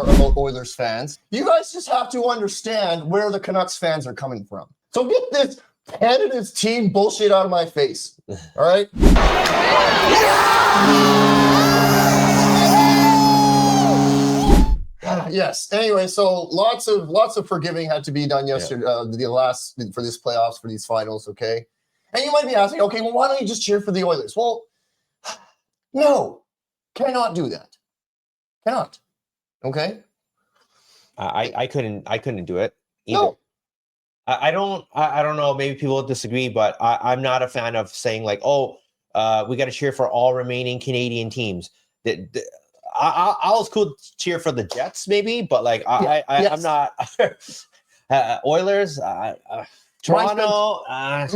about Oilers fans. You guys just have to understand where the Canucks fans are coming from. So get this Canada's team bullshit out of my face. All right? Yes. Anyway, so lots of forgiving had to be done yesterday, for this playoffs, for these finals, okay? And you might be asking, okay, well, why don't you just cheer for the Oilers? Well, no, cannot do that. Cannot. Okay? I couldn't do it either. No. I don't know, maybe people disagree, but I'm not a fan of saying like, oh, we got to cheer for all remaining Canadian teams. I'll cool cheer for the Jets maybe, but like I'm not Oilers, Toronto.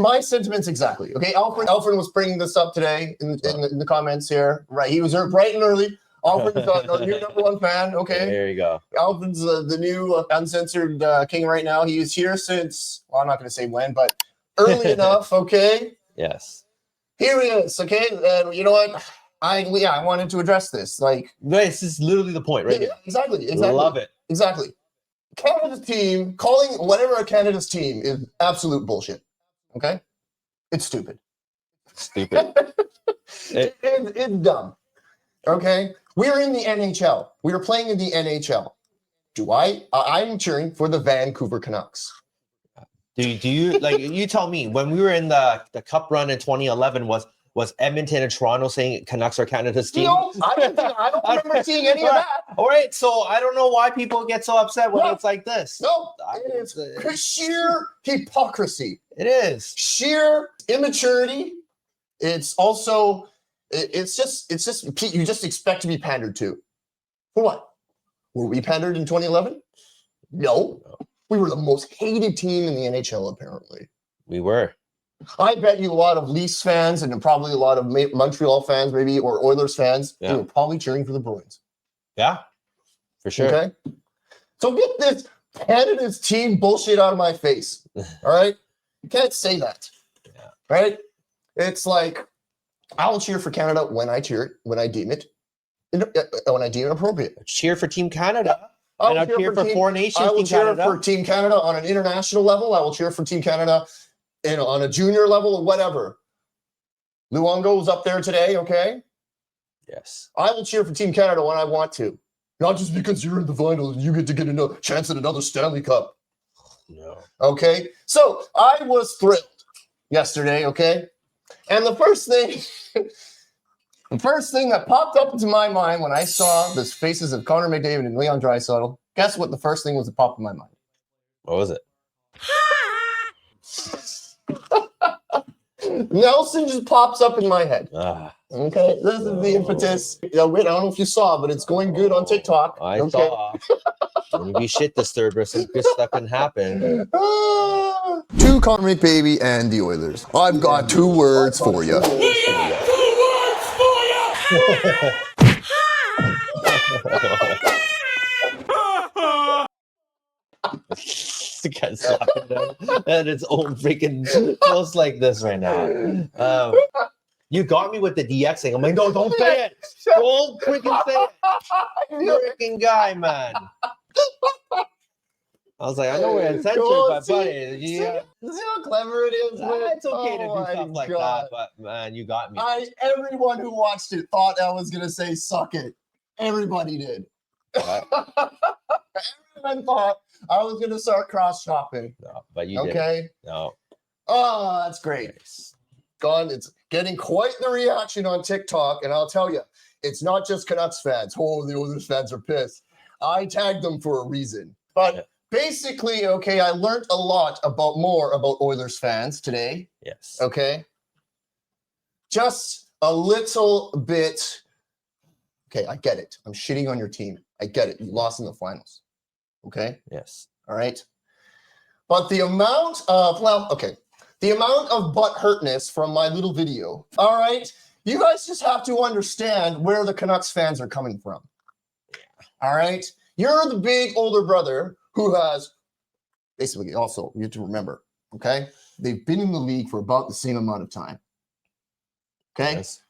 My sentiments exactly. Okay, Alfred was bringing this up today in the comments here. Right, he was bright and early. Alfred's your number one fan. Okay, there you go. Alfred's the new uncensored king right now. He was here since, well, I'm not going to say when, but early enough. Okay. Yes. Here he is. Okay, and you know what? I wanted to address this. Like, this is literally the point, right? Yeah, exactly. Love it. Exactly. Canada's team, calling whatever a Canada's team is absolute bullshit. Okay? It's stupid. Stupid. It's dumb. Okay? We're in the NHL. We are playing in the NHL. I'm cheering for the Vancouver Canucks. Do you like, you tell me, when we were in the cup run in 2011, was Edmonton and Toronto saying Canucks are Canada's team? No, I don't remember seeing any of that. All right, so I don't know why people get so upset when it's like this. No, it's sheer hypocrisy. It is. Sheer immaturity. It's also, it's just, you just expect to be pandered to. For what? Were we pandered in 2011? No. We were the most hated team in the NHL, apparently. We were. I bet you a lot of Leafs fans and probably a lot of Montreal fans, maybe, or Oilers fans, they were probably cheering for the Bruins. Yeah, for sure. Okay? So get this Canada's team bullshit out of my face. All right? You can't say that. Yeah. Right? It's like, I will cheer for Canada when I cheer it, when I deem it appropriate. Cheer for Team Canada. I And I'll cheer for Four Nations. I will Team cheer Canada. for Team Canada on an international level. I will cheer for Team Canada on a junior level or whatever. Luongo's up there today, okay? Yes. I will cheer for Team Canada when I want to. Not just because you're in the finals and you get to get a chance at another Stanley Cup. No. Okay? So I was thrilled yesterday, okay? And the first thing that popped up into my mind when I saw the faces of Connor McDavid and Leon Draisaitl, guess what the first thing was that popped in my mind? What was it? Nelson just pops up in my head. Okay, this is the impetus. Wait, I don't know if you saw, but it's going good on TikTok. I saw. Maybe shit disturbed or some good stuff can happen. To Connor McDavid and the Oilers, I've got two words for you. The guy's slapping them at its own freaking close like this right now. You got me with the DX thing. I'm like, no, don't say it. Don't freaking say it. Freaking guy, man. I was like, I know we're uncensored, but buddy, see how clever it is? It's okay to do stuff like that, but man, you got me. Everyone who watched it thought I was gonna say "suck it." Everybody did. Everyone thought I was gonna start cross shopping. No, but you did. Okay. No. Oh, that's great. Gone. It's getting quite the reaction on TikTok, and I'll tell you, it's not just Canucks fans. Oh, the Oilers fans are pissed. I tagged them for a reason, but. Basically, okay, I learned a lot more about Oilers fans today. Yes. Okay. Just a little bit. Okay, I get it. I'm shitting on your team. I get it. You lost in the finals. Okay. Yes. All right. But the amount of butt hurtness from my little video. All right. You guys just have to understand where the Canucks fans are coming from. All right. You're the big older brother who has basically also, you have to remember, okay? They've been in the league for about the same amount of time. Okay? Yes.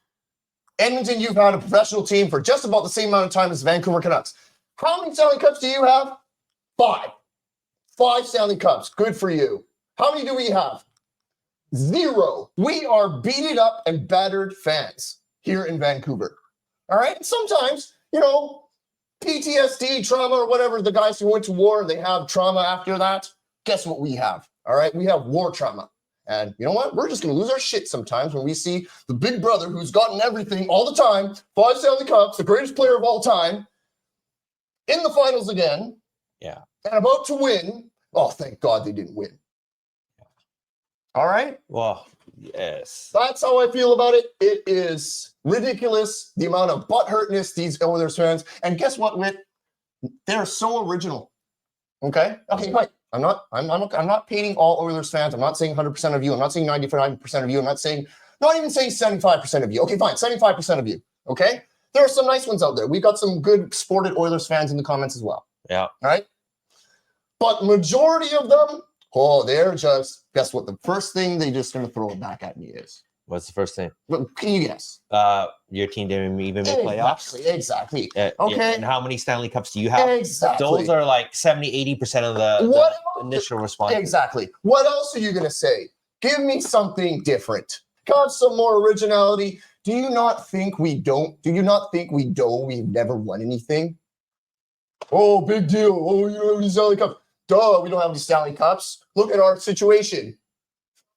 Edmonton, you've had a professional team for just about the same amount of time as Vancouver Canucks. How many Stanley Cups do you have? 5. 5 Stanley Cups. Good for you. How many do we have? 0. We are beaten up and battered fans here in Vancouver. All right? Sometimes, PTSD, trauma, or whatever, the guys who went to war, they have trauma after that. Guess what we have? All right? We have war trauma. And you know what? We're just going to lose our shit sometimes when we see the big brother who's gotten everything all the time, 5 Stanley Cups, the greatest player of all time, in the finals again. Yeah. And about to win. Oh, thank God they didn't win. All right? Well, yes. That's how I feel about it. It is ridiculous, the amount of butthurtness these Oilers fans. And guess what, Witt? They're so original. Okay? Okay, fine. I'm not painting all Oilers fans. I'm not saying 100% of you. I'm not saying 95% of you. I'm not even saying 75% of you. Okay, fine. 75% of you. Okay? There are some nice ones out there. We've got some good sported Oilers fans in the comments as well. Yeah. All right? But majority of them, they're just, guess what? The first thing they just going to throw it back at me is. What's the first thing? Well, can you guess? Your team didn't even make playoffs. Exactly. Okay. And how many Stanley Cups do you have? Exactly. Those are like 70-80% of the initial response. Exactly. What else are you going to say? Give me something different. Got some more originality. Do you not think we don't? Do you not think we've never won anything? Oh, big deal. Oh, you don't have any Stanley Cups. Duh, we don't have any Stanley Cups. Look at our situation.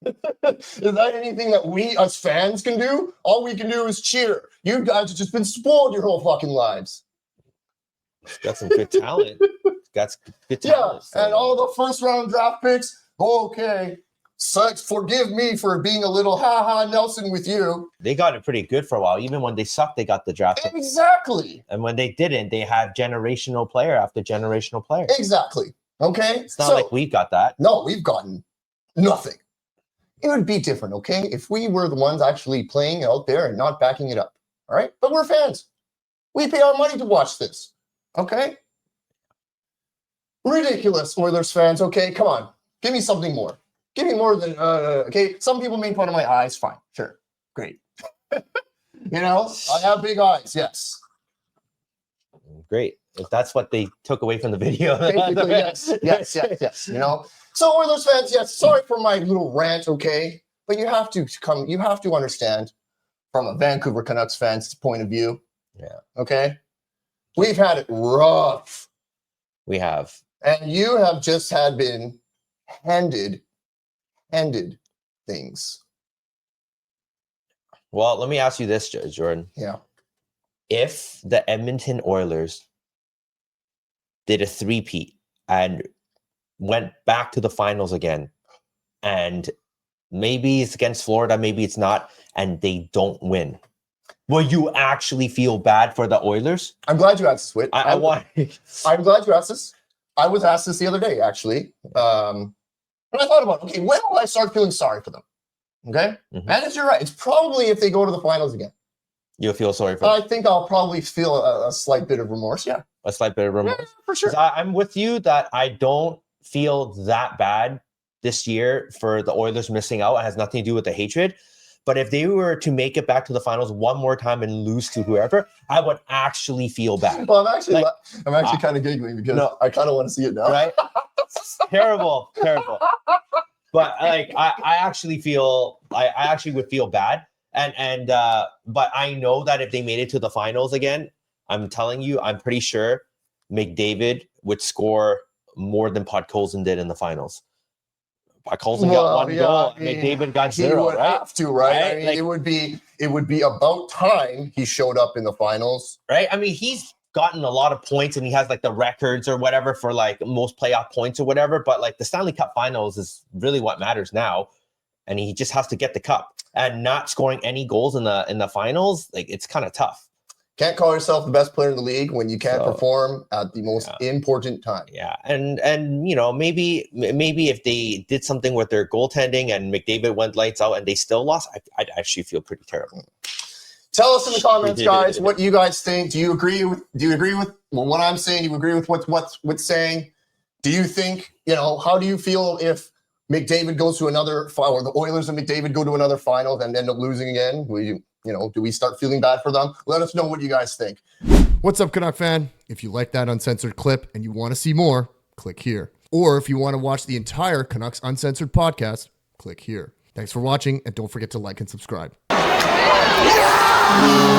Is that anything that we as fans can do? All we can do is cheer. You guys have just been spoiled your whole fucking lives. Got some good talent. Got good talent. Yeah, and all the first round draft picks. Okay. Sucks. Forgive me for being a little Nelson with you. They got it pretty good for a while. Even when they sucked, they got the draft pick. Exactly. And when they didn't, they had generational player after generational player. Exactly. Okay. It's not like we've got that. No, we've gotten nothing. It would be different, okay, if we were the ones actually playing out there and not backing it up. All right. But we're fans. We pay our money to watch this. Okay. Ridiculous, Oilers fans. Okay, come on. Give me something more. Give me more than, okay, some people make fun of my eyes. Fine, sure, great. I have big eyes, yes. Great. If that's what they took away from the video. Basically, yes. So Oilers fans, yes, sorry for my little rant, okay? But you have to understand from a Vancouver Canucks fan's point of view. Yeah. Okay? We've had it rough. We have. And you have just been handed things. Well, let me ask you this, Jordan. Yeah. If the Edmonton Oilers did a three-peat and went back to the finals again, and maybe it's against Florida, maybe it's not, and they don't win, will you actually feel bad for the Oilers? I'm glad you asked this, Witt. I'm glad you asked this. I was asked this the other day, actually. And I thought about, okay, when will I start feeling sorry for them? Okay? Mm-hmm. And you're right. It's probably if they go to the finals again. You'll feel sorry for them. I think I'll probably feel a slight bit of remorse, yeah. A slight bit of remorse? Yeah, for sure. I'm with you that I don't feel that bad this year for the Oilers missing out. It has nothing to do with the hatred. But if they were to make it back to the finals one more time and lose to whoever, I would actually feel bad. Well, I'm actually kind of giggling because I kind of want to see it now. Right? Terrible. But like, I actually would feel bad. But I know that if they made it to the finals again, I'm telling you, I'm pretty sure McDavid would score more than Podkolzin did in the finals. Podkolzin got one goal. McDavid got 0. He would have to, right? I mean, like, it would be about time he showed up in the finals, right? I mean, he's gotten a lot of points and he has like the records or whatever for like most playoff points or whatever. But like the Stanley Cup Finals is really what matters now, and he just has to get the cup. And not scoring any goals in the finals, like it's kind of tough. Can't call yourself the best player in the league when you can't perform at the most important time. Yeah, and maybe if they did something with their goaltending and McDavid went lights out and they still lost, I'd actually feel pretty terrible. Tell us in the comments, guys, what you guys think. Do you agree with what I'm saying? Do you agree with what's saying? Do you think, how do you feel if McDavid goes to another final, or the Oilers and McDavid go to another final and end up losing again? Do we start feeling bad for them? Let us know what you guys think. What's up, Canuck fan? If you like that uncensored clip and you want to see more, click here. Or if you want to watch the entire Canucks Uncensored podcast, click here. Thanks for watching, and don't forget to like and subscribe. Yeah!